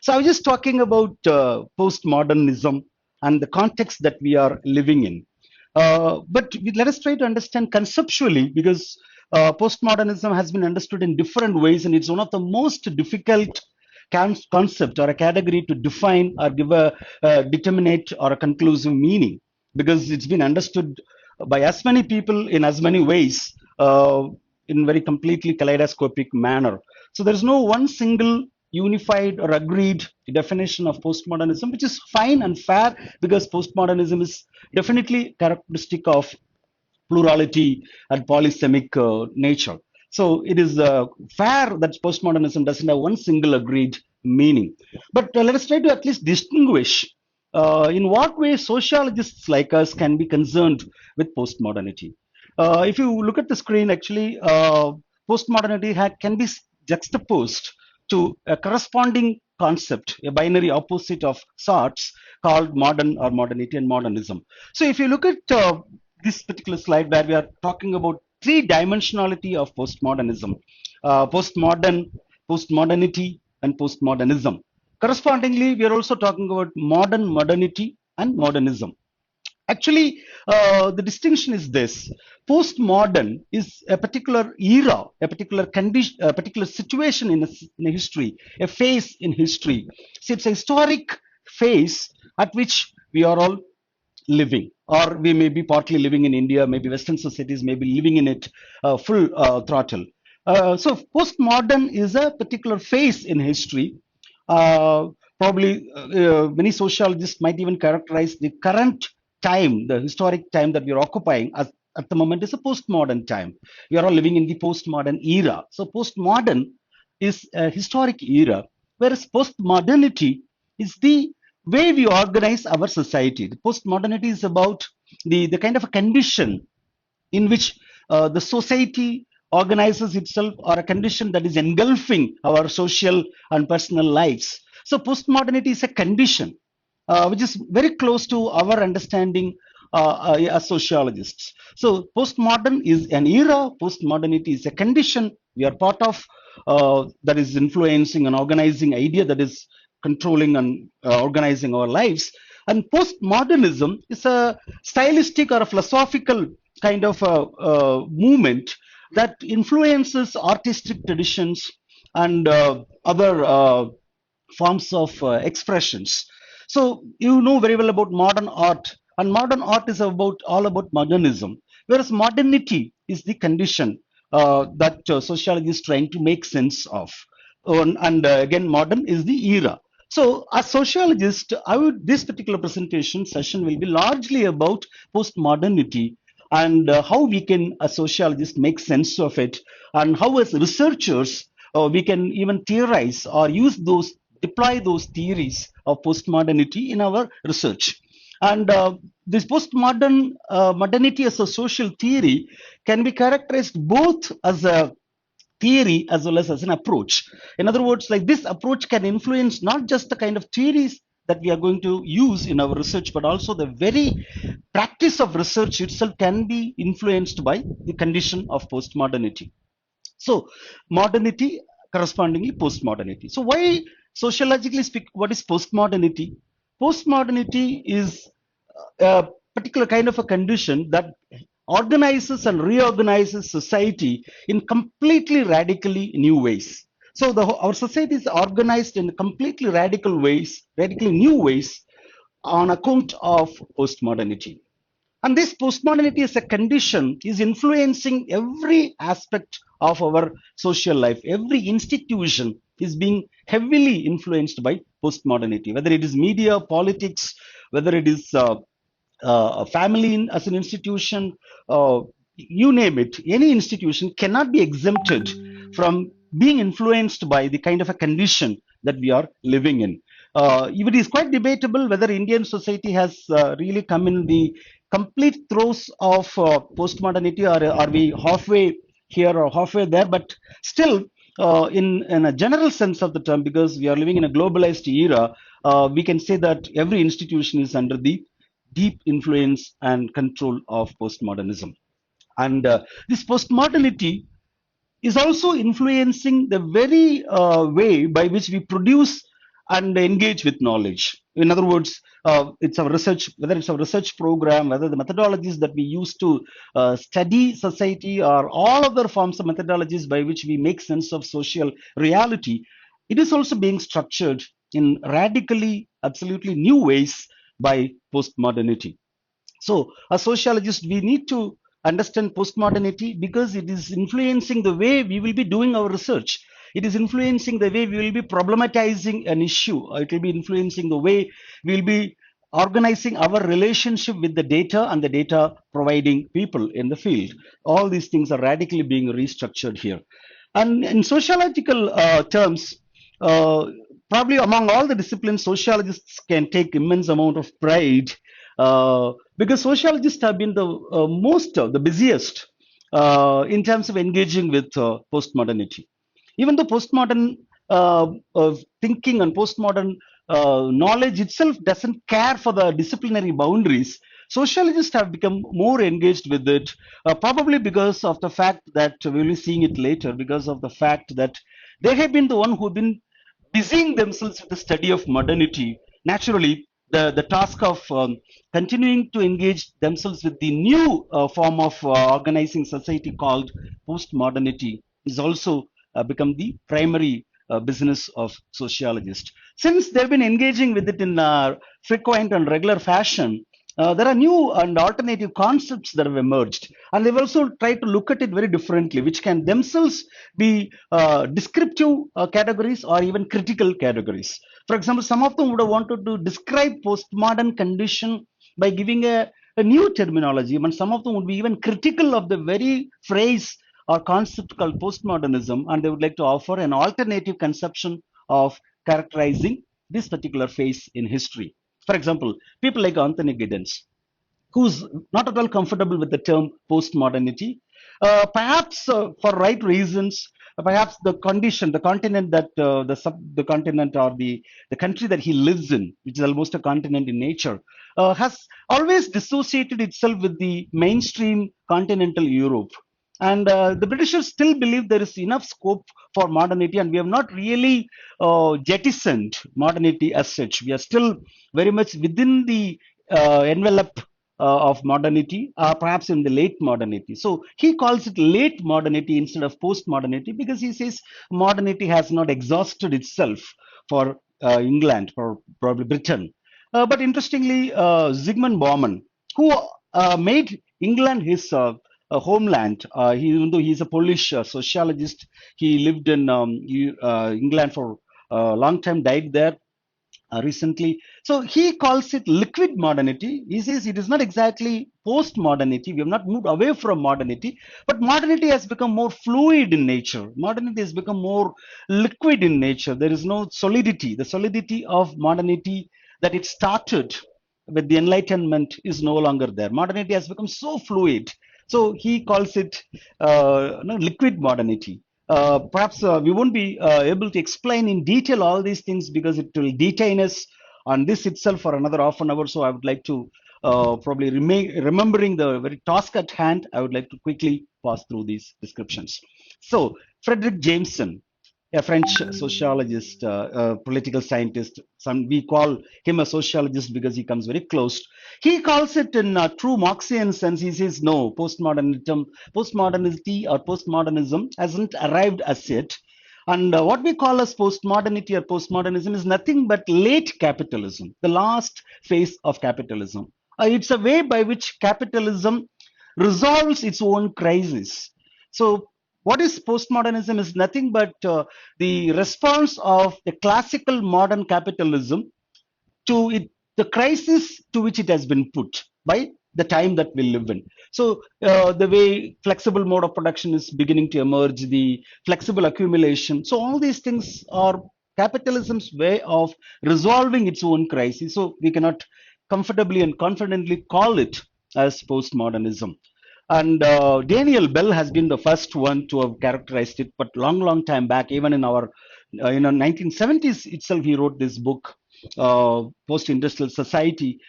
So I was just talking about postmodernism and the context that we are living in. Let us try to understand conceptually, because postmodernism has been understood in different ways, and it's one of the most difficult concept or a category to define or give a determinate or a conclusive meaning, because it's been understood by as many people in as many ways, in very completely kaleidoscopic manner. So there's no one single unified or agreed definition of postmodernism, which is fine and fair, because postmodernism is definitely characteristic of plurality and polysemic nature. So it is fair that postmodernism doesn't have one single agreed meaning. But let us try to at least distinguish in what way sociologists like us can be concerned with postmodernity. If you look at the screen, actually, postmodernity can be juxtaposed to a corresponding concept, a binary opposite of sorts, called modern or modernity and modernism. So if you look at this particular slide, where we are talking about three dimensionality of postmodernism, postmodernity, and postmodernism. Correspondingly, we are also talking about modern modernity and modernism. Actually, the distinction is this: postmodern is a particular era, a particular condition, a particular situation in a history, a phase in history. So it's a historic phase at which we are all living, or we may be partly living in India, maybe Western societies may be living in it full throttle. So postmodern is a particular phase in history. Many sociologists might even characterize the current time, the historic time that we are occupying at the moment, is a postmodern time. We are all living in the postmodern era. So postmodern is a historic era, whereas postmodernity is the way we organize our society. The postmodernity is about the kind of a condition in which the society organizes itself, or a condition that is engulfing our social and personal lives. So postmodernity is a condition which is very close to our understanding as sociologists. So postmodern is an era, postmodernity is a condition we are part of, that is influencing and organizing idea that is controlling and organizing our lives. And postmodernism is a stylistic or a philosophical kind of movement that influences artistic traditions and other forms of expressions. So you know very well about modern art, and modern art is about all about modernism, whereas modernity is the condition that sociology is trying to make sense of. And again, modern is the era. So, as sociologist, this particular presentation session will be largely about postmodernity, and how we can, as sociologists, make sense of it, and how, as researchers, we can even theorize or deploy those theories of postmodernity in our research. And this postmodern modernity as a social theory can be characterized both as a theory as well as an approach. In other words, like, this approach can influence not just the kind of theories that we are going to use in our research, but also the very practice of research itself can be influenced by the condition of postmodernity. So modernity, correspondingly postmodernity. So why, sociologically speak, what is postmodernity? Postmodernity is a particular kind of a condition that organizes and reorganizes society in completely radically new ways. So our society is organized in completely radical ways, radically new ways, on account of postmodernity. And this postmodernity as a condition is influencing every aspect of our social life. Every institution is being heavily influenced by postmodernity, whether it is media, politics, whether it is a family as an institution, you name it. Any institution cannot be exempted from being influenced by the kind of a condition that we are living in. It is quite debatable whether Indian society has really come in the complete throes of postmodernity, or are we halfway here or halfway there. But still, in a general sense of the term, because we are living in a globalized era, we can say that every institution is under the deep influence and control of postmodernism. And this postmodernity is also influencing the very way by which we produce and engage with knowledge. In other words, it's a research, whether it's a research program, whether the methodologies that we use to study society, or all other forms of methodologies by which we make sense of social reality, it is also being structured in radically, absolutely new ways by postmodernity. So, as sociologists, we need to understand postmodernity because it is influencing the way we will be doing our research. It is influencing the way we will be problematizing an issue. It will be influencing the way we will be organizing our relationship with the data and the data providing people in the field. All these things are radically being restructured here. And in sociological terms, uh, probably among all the disciplines, sociologists can take immense amount of pride, because sociologists have been the the busiest in terms of engaging with postmodernity. Even though postmodern thinking and postmodern knowledge itself doesn't care for the disciplinary boundaries, sociologists have become more engaged with it, probably because of the fact that we will be seeing it later, because of the fact that they have been the one who've been busying themselves with the study of modernity. Naturally, the task of continuing to engage themselves with the new form of organizing society called postmodernity is also become the primary business of sociologists. Since they've been engaging with it in frequent and regular fashion, there are new and alternative concepts that have emerged, and they've also tried to look at it very differently, which can themselves be descriptive categories or even critical categories. For example, some of them would have wanted to describe postmodern condition by giving a new terminology, and some of them would be even critical of the very phrase or concept called postmodernism, and they would like to offer an alternative conception of characterizing this particular phase in history. For example, people like Anthony Giddens, who's not at all comfortable with the term postmodernity, perhaps for right reasons. Perhaps the condition, the continent that the continent or the country that he lives in, which is almost a continent in nature, has always dissociated itself with the mainstream continental Europe. And the Britishers still believe there is enough scope for modernity, and we have not really jettisoned modernity as such. We are still very much within the envelope of modernity, perhaps in the late modernity. So he calls it late modernity instead of post modernity because he says modernity has not exhausted itself for England, for probably Britain. But interestingly, Zygmunt Bauman, who made England his homeland, even though he's a Polish sociologist, he lived in England for a long time, died there recently. So he calls it liquid modernity. He says it is not exactly post modernity. We have not moved away from modernity, but modernity has become more fluid in nature. Modernity has become more liquid in nature. There is no solidity. The solidity of modernity that it started with the Enlightenment is no longer there. Modernity has become so fluid. So he calls it no, liquid modernity. Perhaps we won't be able to explain in detail all these things because it will detain us on this itself for another half an hour. So I would like to probably remain remembering the very task at hand. I would like to quickly pass through these descriptions. So Frederick Jameson, a French sociologist, political scientist. Some we call him a sociologist because he comes very close. He calls it in a true Marxian sense. He says no, postmodernity or postmodernism hasn't arrived as yet. And what we call as postmodernity or postmodernism is nothing but late capitalism, the last phase of capitalism. It's a way by which capitalism resolves its own crisis. So what is postmodernism is nothing but the response of the classical modern capitalism to it, the crisis to which it has been put by the time that we live in. So the way flexible mode of production is beginning to emerge, the flexible accumulation. So all these things are capitalism's way of resolving its own crisis. So we cannot comfortably and confidently call it as postmodernism. And Daniel Bell has been the first one to have characterized it, but long time back, even in our 1970s itself, he wrote this book, Post-Industrial Society.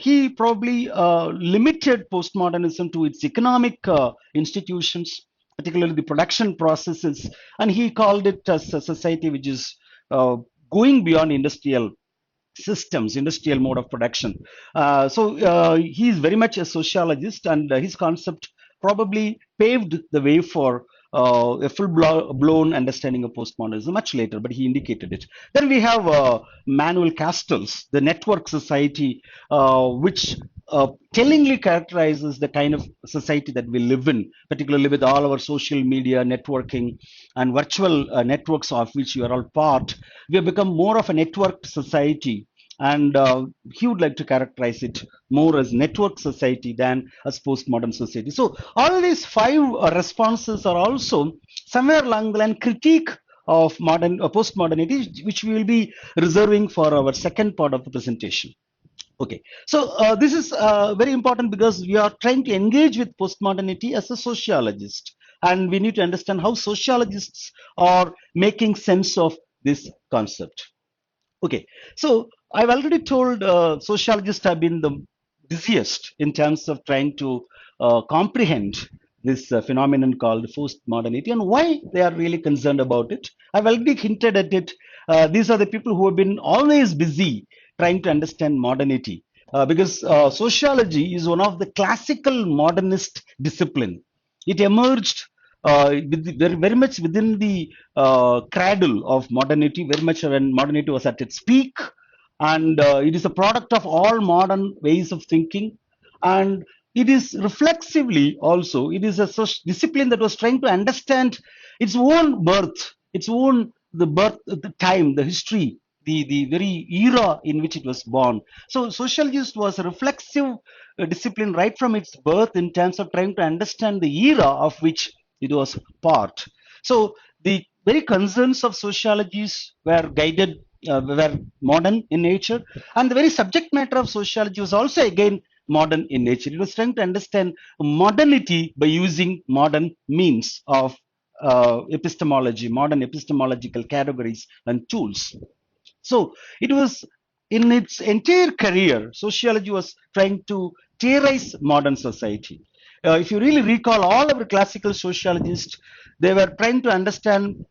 He probably limited postmodernism to its economic institutions, particularly the production processes, and he called it as a society which is uh, going beyond industrial systems, industrial mode of production. He is very much a sociologist, and his concept probably paved the way for a full blown understanding of postmodernism much later, but he indicated it. Then we have Manuel Castells, the network society, which tellingly characterizes the kind of society that we live in, particularly with all our social media networking and virtual networks of which you are all part. We have become more of a networked society, and he would like to characterize it more as network society than as postmodern society. So all these five responses are also somewhere along the line critique of modern postmodernity, which we will be reserving for our second part of the presentation. Okay, so this is very important because we are trying to engage with postmodernity as a sociologist, and we need to understand how sociologists are making sense of this concept. Okay, so I've already told sociologists have been the busiest in terms of trying to comprehend this phenomenon called postmodernity and why they are really concerned about it. I've already hinted at it. These are the people who have been always busy trying to understand modernity, because sociology is one of the classical modernist discipline. It emerged very much within the cradle of modernity, very much when modernity was at its peak, and it is a product of all modern ways of thinking, and it is reflexively also, it is a discipline that was trying to understand its own birth, its own the birth, the time, the history, the very era in which it was born. So sociologist was a reflexive discipline right from its birth in terms of trying to understand the era of which it was part. So the very concerns of sociologists were guided, were modern in nature, and the very subject matter of sociology was also again modern in nature. It was trying to understand modernity by using modern means of epistemology, modern epistemological categories and tools. So it was in its entire career, sociology was trying to theorize modern society. If you really recall all our classical sociologists, they were trying to understand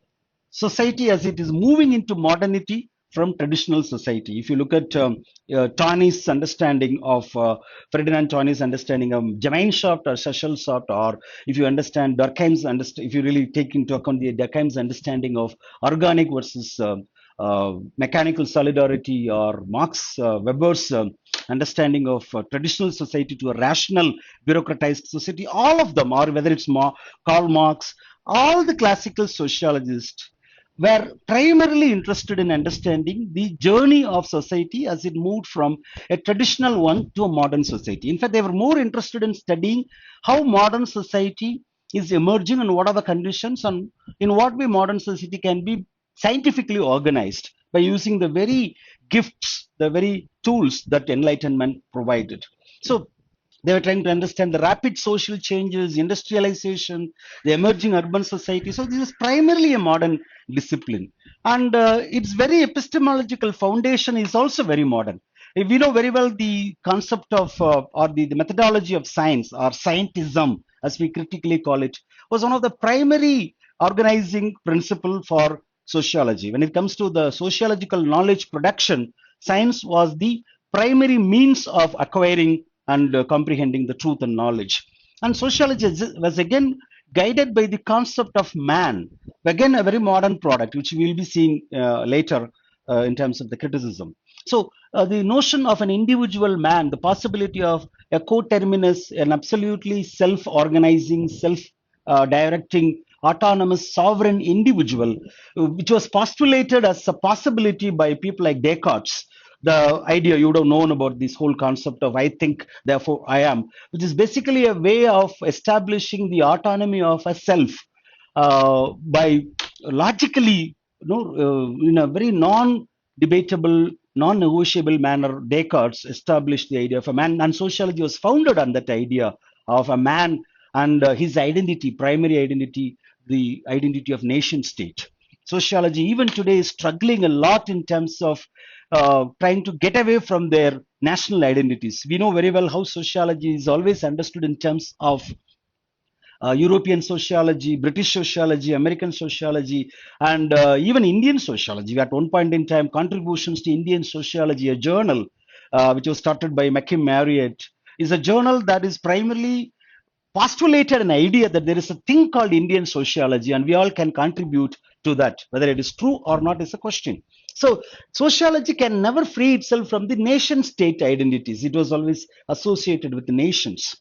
society as it is moving into modernity from traditional society. If you look at Tawny's understanding of Ferdinand Tawny's understanding of Gemeinschaft or Gesellschaft, or if you understand Durkheim's if you really take into account the Durkheim's understanding of organic versus mechanical solidarity, or Max Weber's understanding of traditional society to a rational bureaucratized society, all of them, or whether it's Karl Marx, all the classical sociologists were primarily interested in understanding the journey of society as it moved from a traditional one to a modern society. In fact, they were more interested in studying how modern society is emerging and what are the conditions and in what way modern society can be scientifically organized by using the very gifts, the very tools that Enlightenment provided. So they were trying to understand the rapid social changes, industrialization, the emerging urban society. So this is primarily a modern discipline, and its very epistemological foundation is also very modern. We know very well the concept of or the methodology of science, or scientism, as we critically call it, was one of the primary organizing principle for sociology. When it comes to the sociological knowledge production, science was the primary means of acquiring and comprehending the truth and knowledge. And sociology was again guided by the concept of man, again a very modern product, which we will be seeing later in terms of the criticism. So the notion of an individual man, the possibility of a coterminous, an absolutely self-organizing, self-directing, autonomous, sovereign individual, which was postulated as a possibility by people like Descartes. The idea, you would have known about this whole concept of I think, therefore I am, which is basically a way of establishing the autonomy of a self by logically, in a very non-debatable, non-negotiable manner. Descartes established the idea of a man, and sociology was founded on that idea of a man and his identity, primary identity, the identity of nation state. Sociology even today is struggling a lot in terms of trying to get away from their national identities. We know very well how sociology is always understood in terms of European sociology, British sociology, American sociology, and even Indian sociology. At one point in time, contributions to Indian sociology, a journal which was started by McKim Marriott, is a journal that is primarily postulated an idea that there is a thing called Indian sociology and we all can contribute to that. Whether it is true or not is a question. So, sociology can never free itself from the nation state identities. It was always associated with the nations.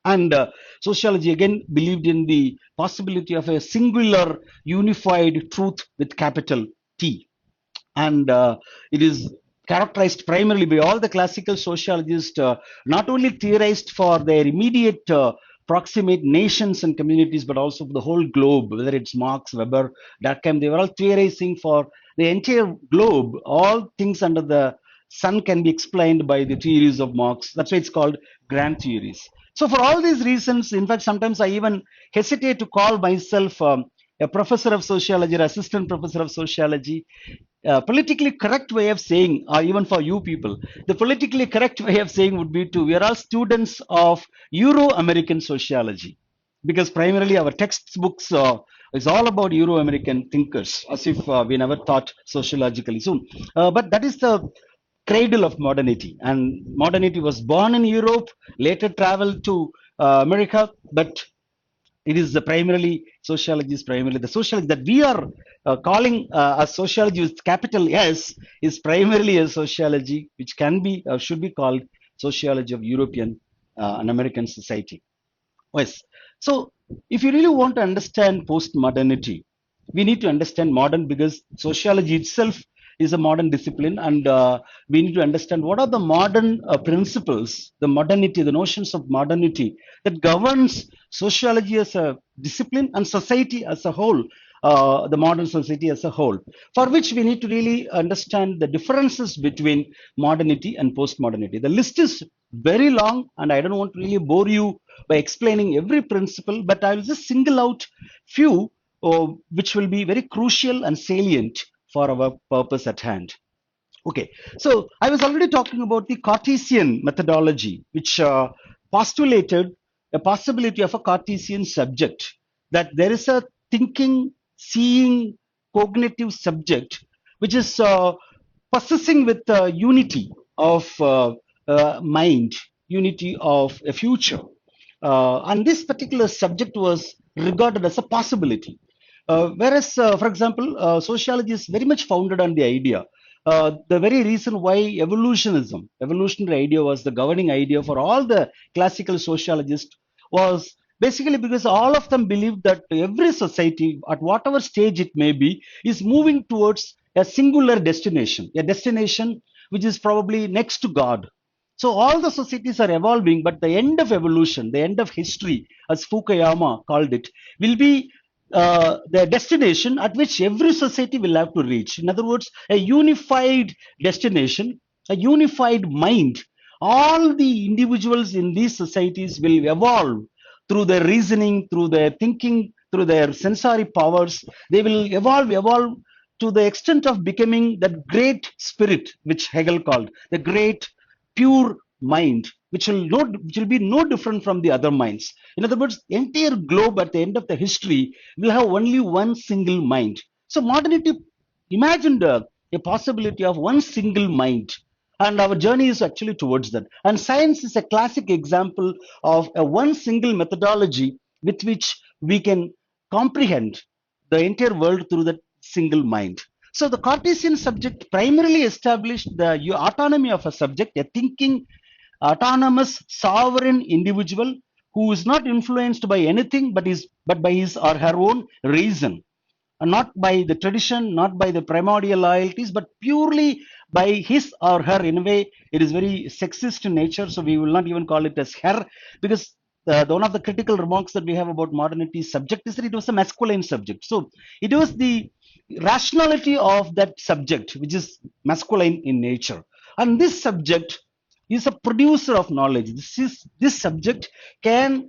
And sociology again believed in the possibility of a singular unified truth with capital T. And it is characterized primarily by all the classical sociologists, not only theorized for their immediate proximate nations and communities, but also for the whole globe, whether it's Marx, Weber, Durkheim, they were all theorizing for the entire globe. All things under the sun can be explained by the theories of Marx. That's why it's called grand theories. So for all these reasons, in fact, sometimes I even hesitate to call myself a professor of sociology or assistant professor of sociology. Politically correct way of saying, or even for you people, the politically correct way of saying would be to, we are all students of Euro-American sociology, because primarily our textbooks is all about Euro-American thinkers, as if we never thought sociologically. So, but that is the cradle of modernity, and modernity was born in Europe, later traveled to America, but it is the primarily sociology is primarily the sociology that we are calling a sociology with capital S is primarily a sociology which can be or should be called sociology of European and American society. Yes. So if you really want to understand post-modernity, we need to understand modern, because sociology itself is a modern discipline, and we need to understand what are the modern principles, the modernity, the notions of modernity that governs sociology as a discipline and society as a whole, the modern society as a whole, for which we need to really understand the differences between modernity and post-modernity. The list is very long, and I don't want to really bore you by explaining every principle, but I will just single out few which will be very crucial and salient for our purpose at hand. Okay, so I was already talking about the Cartesian methodology, which postulated a possibility of a Cartesian subject, that there is a thinking, seeing, cognitive subject which is possessing with unity of mind, unity of a future. And this particular subject was regarded as a possibility. Whereas, for example, sociology is very much founded on the idea. The very reason why evolutionary idea was the governing idea for all the classical sociologists was basically because all of them believed that every society, at whatever stage it may be, is moving towards a singular destination, a destination which is probably next to God. So all the societies are evolving, but the end of evolution, the end of history, as Fukuyama called it, will be the destination at which every society will have to reach. In other words, a unified destination, a unified mind. All the individuals in these societies will evolve through their reasoning, through their thinking, through their sensory powers. They will evolve to the extent of becoming that great spirit, which Hegel called the great pure mind, which will be no different from the other minds. In other words, the entire globe at the end of the history will have only one single mind. So modernity imagined a possibility of one single mind, and our journey is actually towards that. And science is a classic example of a one single methodology with which we can comprehend the entire world through that single mind. So the Cartesian subject primarily established the autonomy of a subject, a thinking, autonomous, sovereign individual who is not influenced by anything but by his or her own reason, and not by the tradition, not by the primordial loyalties, but purely by his or her. In a way, it is very sexist in nature, so we will not even call it as her, because one of the critical remarks that we have about modernity subject is that it was a masculine subject. So it was the rationality of that subject which is masculine in nature, and this subject is a producer of knowledge. This subject can,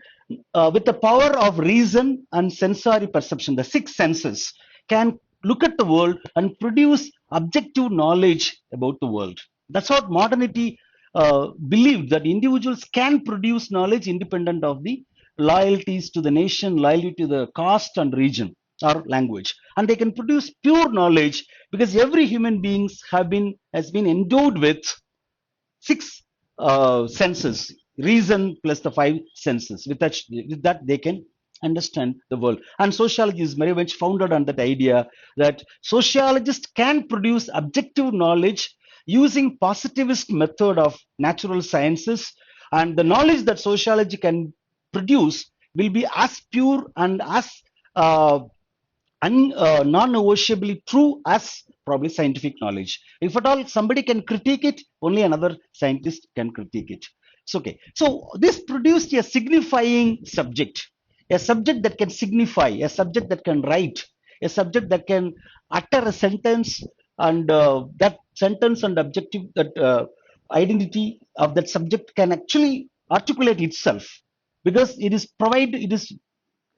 with the power of reason and sensory perception, the six senses, can look at the world and produce objective knowledge about the world. That's what modernity believed, that individuals can produce knowledge independent of the loyalties to the nation, loyalty to the caste and region or language. And they can produce pure knowledge because every human beings has been endowed with six senses, reason plus the five senses. With that, they can understand the world. And sociology is very much founded on that idea that sociologists can produce objective knowledge using positivist method of natural sciences, and the knowledge that sociology can produce will be as pure and as uh, non-negotiably true as probably scientific knowledge. If at all somebody can critique it, only another scientist can critique it. So, okay. So this produced a signifying subject, a subject that can signify, a subject that can write, a subject that can utter a sentence, and that sentence and objective, that identity of that subject can actually articulate itself because it is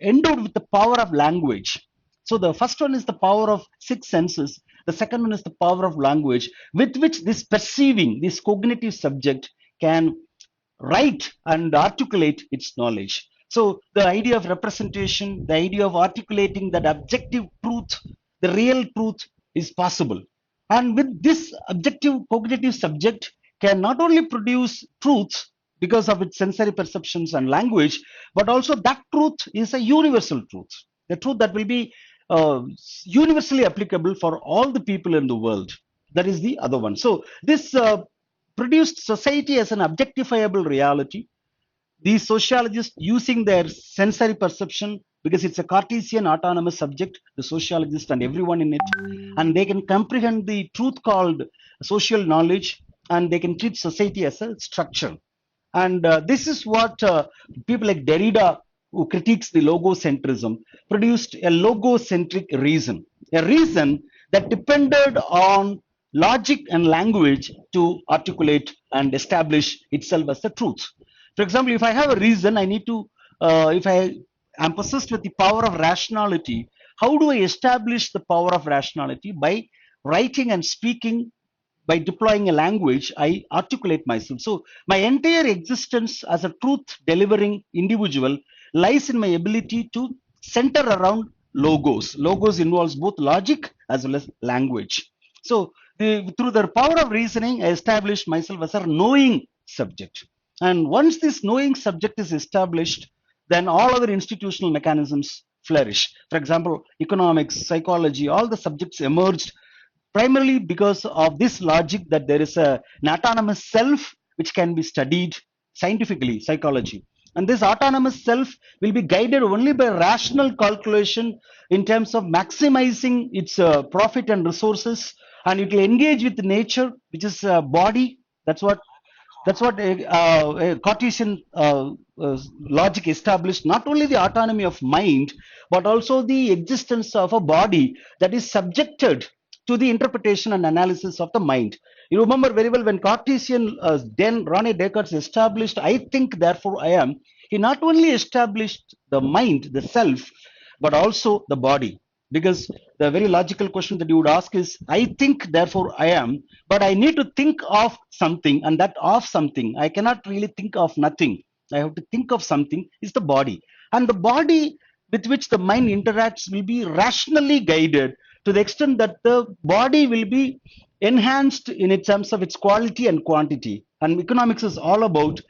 endowed with the power of language. So the first one is the power of six senses. The second one is the power of language, with which this perceiving, this cognitive subject can write and articulate its knowledge. So the idea of representation, the idea of articulating that objective truth, the real truth is possible. And with this objective cognitive subject can not only produce truth because of its sensory perceptions and language, but also that truth is a universal truth, the truth that will be uh, universally applicable for all the people in the world. That is the other one. So this produced society as an objectifiable reality. These sociologists using their sensory perception, because it's a Cartesian autonomous subject, the sociologist and everyone in it, and they can comprehend the truth called social knowledge, and they can treat society as a structure. And this is what people like Derrida, who critiques the logocentrism, produced a logocentric reason, a reason that depended on logic and language to articulate and establish itself as the truth. For example, if I have a reason, I need to, if I am possessed with the power of rationality, how do I establish the power of rationality? By writing and speaking, by deploying a language, I articulate myself. So my entire existence as a truth delivering individual lies in my ability to center around logos. Logos involves both logic as well as language. So through the power of reasoning, I established myself as a knowing subject. And once this knowing subject is established, then all other institutional mechanisms flourish. For example, economics, psychology, all the subjects emerged primarily because of this logic that there is an autonomous self which can be studied scientifically, psychology. And this autonomous self will be guided only by rational calculation in terms of maximizing its profit and resources, and it will engage with nature, which is body. That's what a Cartesian logic established, not only the autonomy of mind, but also the existence of a body that is subjected to the interpretation and analysis of the mind. You remember very well when Cartesian, then Rene Descartes established, I think, therefore I am, he not only established the mind, the self, but also the body. Because the very logical question that you would ask is, I think, therefore I am, but I need to think of something, and that of something, I cannot really think of nothing. I have to think of something, is the body. And the body with which the mind interacts will be rationally guided to the extent that the body will be enhanced in its terms of its quality and quantity. And economics is all about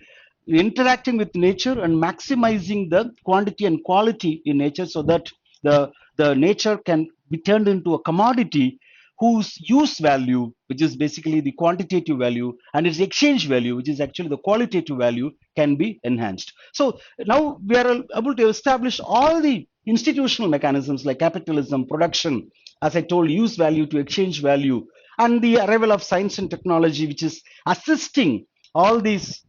interacting with nature and maximizing the quantity and quality in nature so that the nature can be turned into a commodity whose use value, which is basically the quantitative value, and its exchange value, which is actually the qualitative value, can be enhanced. So now we are able to establish all the institutional mechanisms like capitalism, production, as I told, use value to exchange value, and the arrival of science and technology, which is assisting all these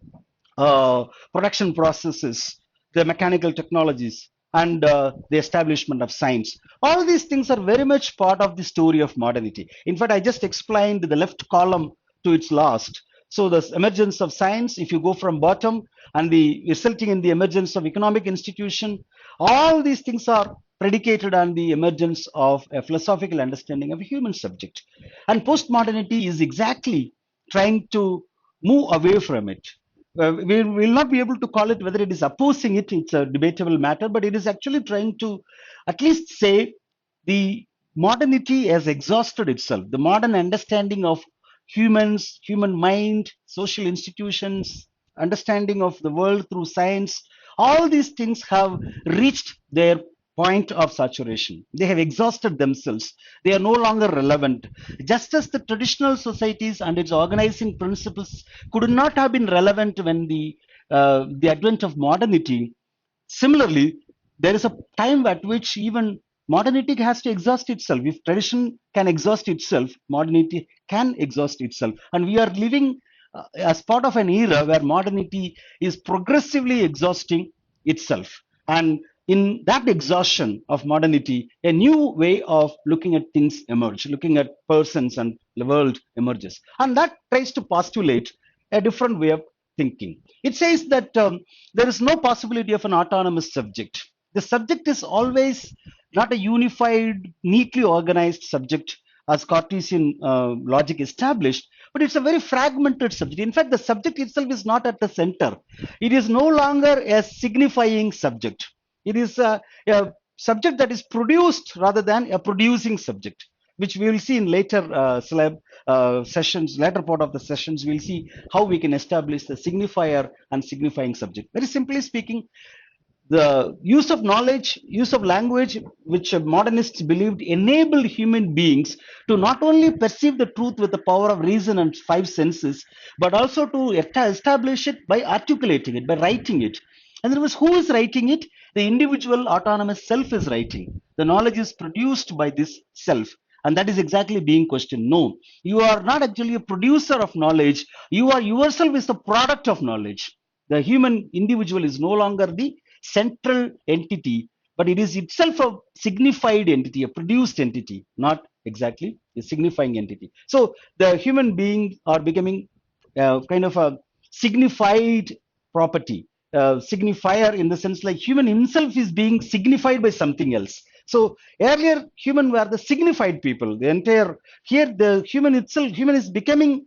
production processes, the mechanical technologies, and the establishment of science. All these things are very much part of the story of modernity. In fact, I just explained the left column to its last. So the emergence of science, if you go from bottom, and the resulting in the emergence of economic institution, all these things are predicated on the emergence of a philosophical understanding of a human subject. And postmodernity is exactly trying to move away from it. we will not be able to call it whether it is opposing it. It's a debatable matter, but it is actually trying to at least say the modernity has exhausted itself. The modern understanding of humans, human mind, social institutions, understanding of the world through science, all these things have reached their point of saturation. They have exhausted themselves. They are no longer relevant. Just as the traditional societies and its organizing principles could not have been relevant when the advent of modernity. Similarly, there is a time at which even modernity has to exhaust itself. If tradition can exhaust itself, modernity can exhaust itself. And we are living as part of an era where modernity is progressively exhausting itself. And in that exhaustion of modernity, a new way of looking at things emerge, looking at persons and the world emerges. And that tries to postulate a different way of thinking. It says that there is no possibility of an autonomous subject. The subject is always not a unified, neatly organized subject as Cartesian logic established, but it's a very fragmented subject. In fact, the subject itself is not at the center. It is no longer a signifying subject. It is a subject that is produced rather than a producing subject, which we will see in later sessions, later part of the sessions. We'll see how we can establish the signifier and signifying subject. Very simply speaking, the use of knowledge, use of language, which modernists believed enabled human beings to not only perceive the truth with the power of reason and five senses, but also to establish it by articulating it, by writing it. And there was who is writing it? The individual autonomous self is writing. The knowledge is produced by this self. And that is exactly being questioned. No, you are not actually a producer of knowledge. You are yourself is the product of knowledge. The human individual is no longer the central entity, but it is itself a signified entity, a produced entity, not exactly a signifying entity. So the human beings are becoming kind of a signified property, signifier, in the sense like human himself is being signified by something else. So earlier human were the signified people. The entire here the human itself, human is becoming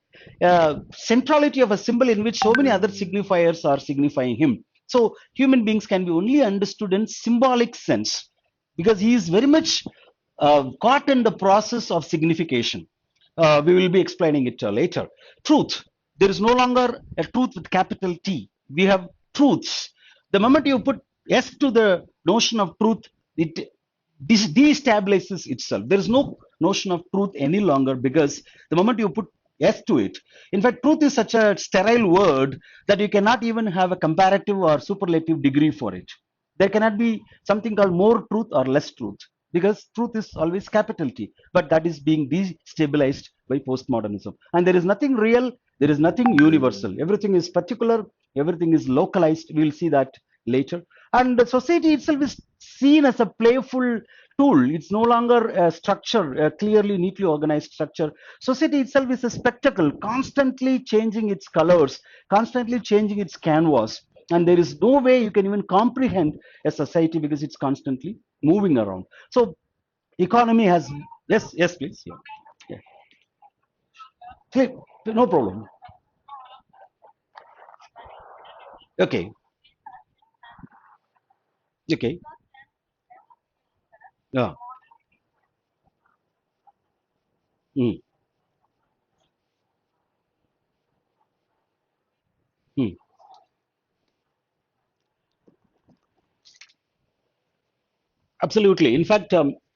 centrality of a symbol in which so many other signifiers are signifying him. So human beings can be only understood in symbolic sense because he is very much caught in the process of signification. We will be explaining it later. Truth. There is no longer a truth with capital T. We have truths. The moment you put S to the notion of truth, it de-establishes itself. There is no notion of truth any longer because the moment you put S to it, in fact, truth is such a sterile word that you cannot even have a comparative or superlative degree for it. There cannot be something called more truth or less truth because truth is always capital T, but that is being destabilized by postmodernism. And there is nothing real, there is nothing universal. Everything is particular, everything is localized. We'll see that later. And the society itself is seen as a playful tool. It's no longer a structure, a clearly, neatly organized structure. Society itself is a spectacle, constantly changing its colors, constantly changing its canvas. And there is no way you can even comprehend a society because it's constantly moving around. So economy has, yes, yes, please. Yeah. Yeah. Okay, no problem. Okay, okay. Yeah. Mm, mm. Absolutely. In fact,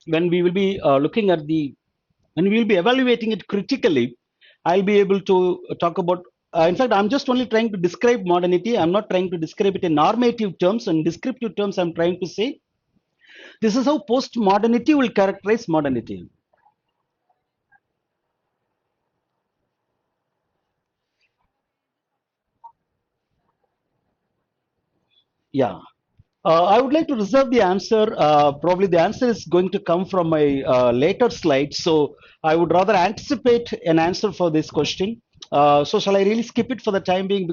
when we will be looking at when we will be evaluating it critically, I'll be able to talk about. In fact, I'm just only trying to describe modernity. I'm not trying to describe it in normative terms and descriptive terms. I'm trying to say this is how post-modernity will characterize modernity. Yeah. I would like to reserve the answer. Probably the answer is going to come from my later slides. So I would rather anticipate an answer for this question. So shall I really skip it for the time being?